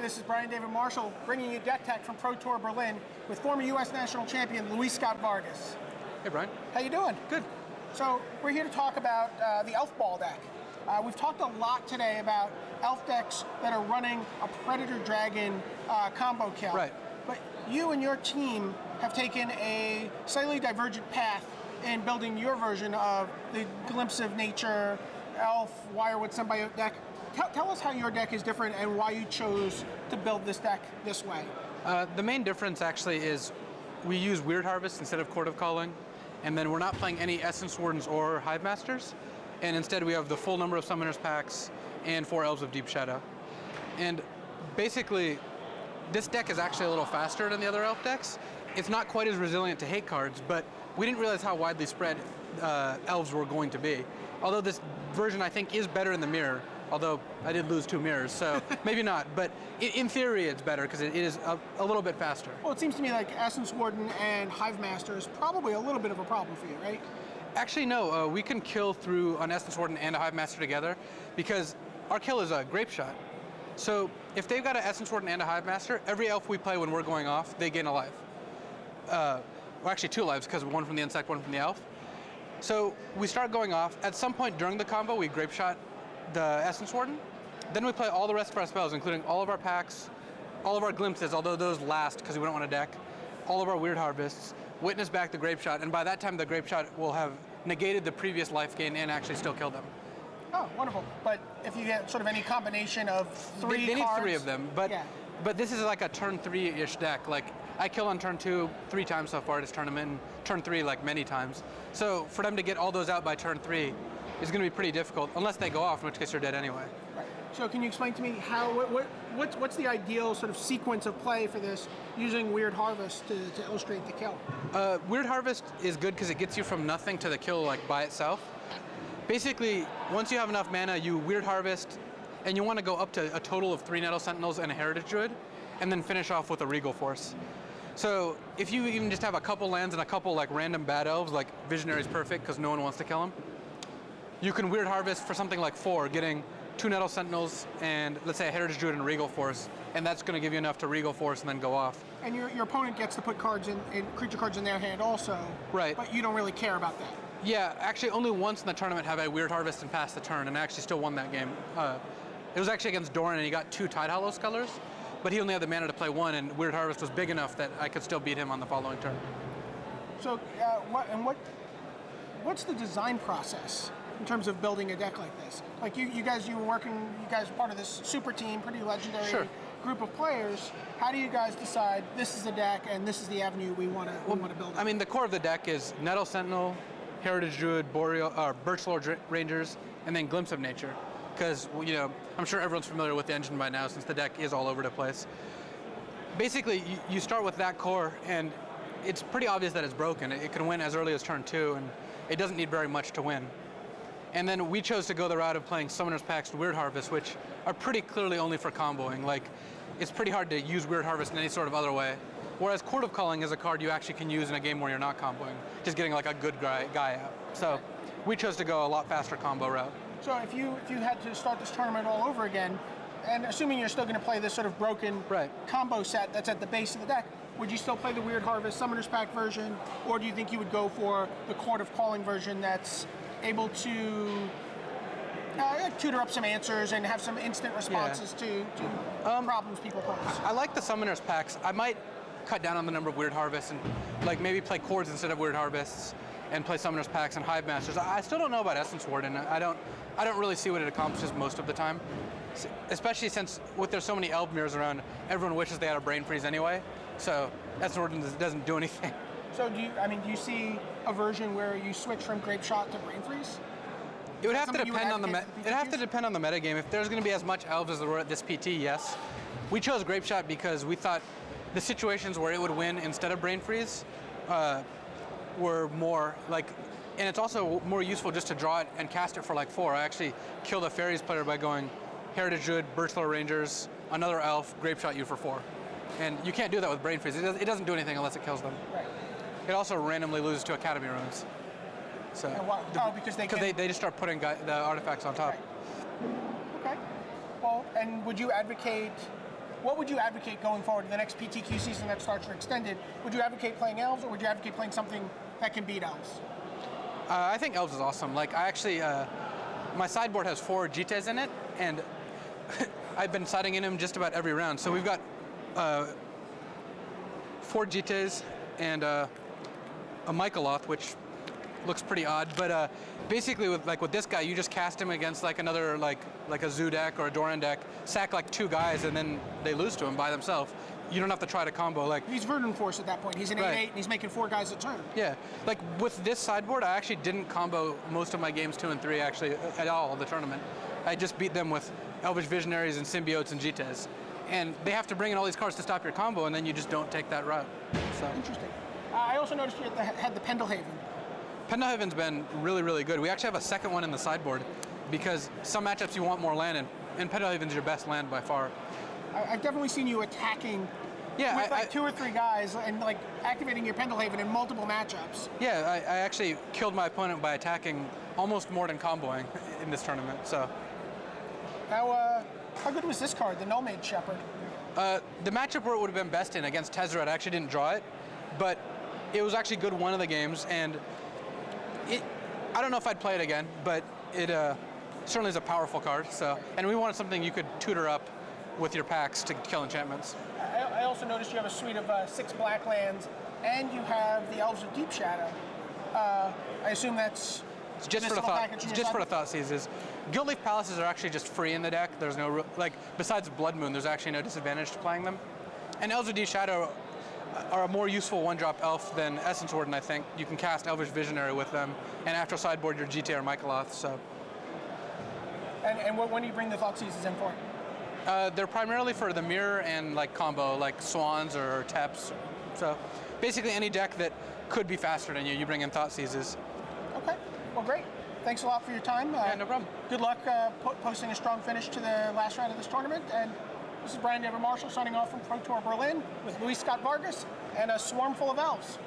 this is Brian David Marshall bringing you Deck Tech from Pro Tour Berlin with former U.S. national champion Luis Scott-Vargas. Hey, Brian. How you doing? Good. So we're here to talk about the Elf Ball deck. We've talked a lot today about Elf decks that are running a Predator Dragon combo kill. Right. But you and your team have taken a slightly divergent path in building your version of the Glimpse of Nature Elf Wirewood Symbiote deck. Tell us how your deck is different and why you chose to build this deck this way. The main difference actually is we use Weird Harvest instead of Court of Calling, and then we're not playing any Essence Wardens or Hive Masters, and instead we have the full number of Summoners Pacts and 4 Elves of Deep Shadow. And basically, this deck is actually a little faster than the other Elf decks. It's not quite as resilient to hate cards, but we didn't realize how widely spread Elves were going to be. Although this version, I think, is better in the mirror, although I did lose 2 mirrors, so maybe not. But in theory, it's better because it is a little bit faster. Well, it seems to me like Essence Warden and Hive Master is probably a little bit of a problem for you, right? Actually, no. We can kill through an Essence Warden and a Hive Master together because our kill is a Grapeshot. So if they've got an Essence Warden and a Hive Master, every elf we play when we're going off, they gain a life. Well, actually 2 lives because one from the insect, one from the elf. So we start going off. At some point during the combo, we Grapeshot the Essence Warden. Then we play all the rest of our spells, including all of our packs, all of our glimpses, although those last because we don't want to deck, all of our Weird Harvests, witness back the Grapeshot, and by that time the Grapeshot will have negated the previous life gain and actually still kill them. Oh, wonderful. But if you get sort of any combination of 3 they cards... need 3 of them, but yeah. But this is like a turn 3-ish deck. Like, I kill on turn 2 3 times so far this tournament, and turn 3 like many times. So for them to get all those out by turn 3 is going to be pretty difficult, unless they go off, in which case you're dead anyway. Right. So can you explain to me what's the ideal sort of sequence of play for this using Weird Harvest to illustrate the kill? Weird Harvest is good because it gets you from nothing to the kill like by itself. Basically, once you have enough mana, you Weird Harvest, and you want to go up to a total of 3 Nettle Sentinels and a Heritage Druid, and then finish off with a Regal Force. So if you even just have a couple lands and a couple like random bad elves, like Visionary's perfect because no one wants to kill him, you can Weird Harvest for something like 4, getting 2 Nettle Sentinels and let's say a Heritage Druid and a Regal Force, and that's going to give you enough to Regal Force and then go off. And your opponent gets to put cards in creature cards in their hand also. Right. But you don't really care about that. Yeah, actually only once in the tournament have I Weird Harvest and passed the turn, and I actually still won that game. It was actually against Doran, and he got 2 Tidehollow Scullers, but he only had the mana to play 1, and Weird Harvest was big enough that I could still beat him on the following turn. So, what's the design process in terms of building a deck like this? Like you guys were part of this super team, pretty legendary group of players. How do you guys decide this is the deck and this is the avenue we want to build? I mean, the core of the deck is Nettle Sentinel, Heritage Druid, Birchlore Rangers, and then Glimpse of Nature. Because, you know, I'm sure everyone's familiar with the engine by now since the deck is all over the place. Basically, you start with that core, and it's pretty obvious that it's broken. It can win as early as turn 2, and it doesn't need very much to win. And then we chose to go the route of playing Summoner's Pacts and Weird Harvest, which are pretty clearly only for comboing. Like, it's pretty hard to use Weird Harvest in any sort of other way. Whereas Court of Calling is a card you actually can use in a game where you're not comboing, just getting like a good guy out. So we chose to go a lot faster combo route. So if you had to start this tournament all over again, and assuming you're still going to play this sort of broken combo set that's at the base of the deck, would you still play the Weird Harvest Summoner's Pact version, or do you think you would go for the Court of Calling version that's able to tutor up some answers and have some instant responses to problems people pose? I like the Summoner's Pacts. I might cut down on the number of Weird Harvests and like maybe play Chords instead of Weird Harvests and play Summoner's Pacts and Hive Masters. I still don't know about Essence Warden. I don't really see what it accomplishes most of the time, especially since there's so many Elf mirrors around, everyone wishes they had a Brain Freeze anyway, so Essence Warden doesn't do anything. So do you see a version where you switch from Grapeshot to Brain Freeze? It would have to depend on the metagame. If there's going to be as much Elves as there were at this PT, yes. We chose Grapeshot because we thought the situations where it would win instead of Brain Freeze were more like, and it's also more useful just to draw it and cast it for like 4. I actually killed a Fairies player by going Heritage Druid, Birchlore Rangers, another Elf, Grapeshot you for 4. And you can't do that with Brain Freeze. It doesn't do anything unless it kills them. Right. It also randomly loses to Academy Runes. So because they just start putting the artifacts on top. Right. Okay. Well, and would you advocate what would you advocate going forward to the next PTQ season that starts for Extended? Would you advocate playing Elves, or would you advocate playing something that can beat Elves? I think Elves is awesome. Like, I actually, my sideboard has 4 Jittes in it, and I've been siding in them just about every round. So we've got 4 Jittes and a Mycoloth, which looks pretty odd, but basically with this guy, you just cast him against like another like a Zoo deck or a Doran deck, sack like 2 guys, and then they lose to him by themselves. You don't have to try to combo. Like, he's Viridian Force at that point. He's an 8/8, and he's making 4 guys a turn. Yeah, like with this sideboard, I actually didn't combo most of my games 2 and 3 actually at all the tournament. I just beat them with Elvish Visionaries and Symbiotes and Jittes, and they have to bring in all these cards to stop your combo, and then you just don't take that route. So interesting. I also noticed you had the Pendelhaven. Pendelhaven's been really, really good. We actually have a second one in the sideboard because some matchups you want more land, and Pendelhaven's your best land by far. I've definitely seen you attacking with like 2 or 3 guys and like activating your Pendelhaven in multiple matchups. Yeah, I actually killed my opponent by attacking almost more than comboing in this tournament. So. How good was this card, the Nullmage Shepherd? The matchup where it would have been best in against Tezzeret, I actually didn't draw it, but it was actually good one of the games, and I don't know if I'd play it again, but it certainly is a powerful card. So, and we wanted something you could tutor up with your packs to kill enchantments. I also noticed you have a suite of 6 black lands, and you have the Elves of Deep Shadow. I assume that's just for the Thoughtseizes. Gilt-Leaf Palaces are actually just free in the deck. There's no besides Blood Moon, there's actually no disadvantage to playing them. And Elves of Deep Shadow are a more useful 1-drop elf than Essence Warden, I think. You can cast Elvish Visionary with them, and after sideboard your Jitte or Mycoloth. So. And when do you bring the Thoughtseizes in for? They're primarily for the mirror and like combo, like Swans or Teps. So basically any deck that could be faster than you bring in Thoughtseizes. Okay, well great. Thanks a lot for your time. Yeah, no problem. Good luck posting a strong finish to the last round of this tournament. And this is Brian Dever Marshall signing off from Pro Tour Berlin with Luis Scott-Vargas and a swarm full of elves.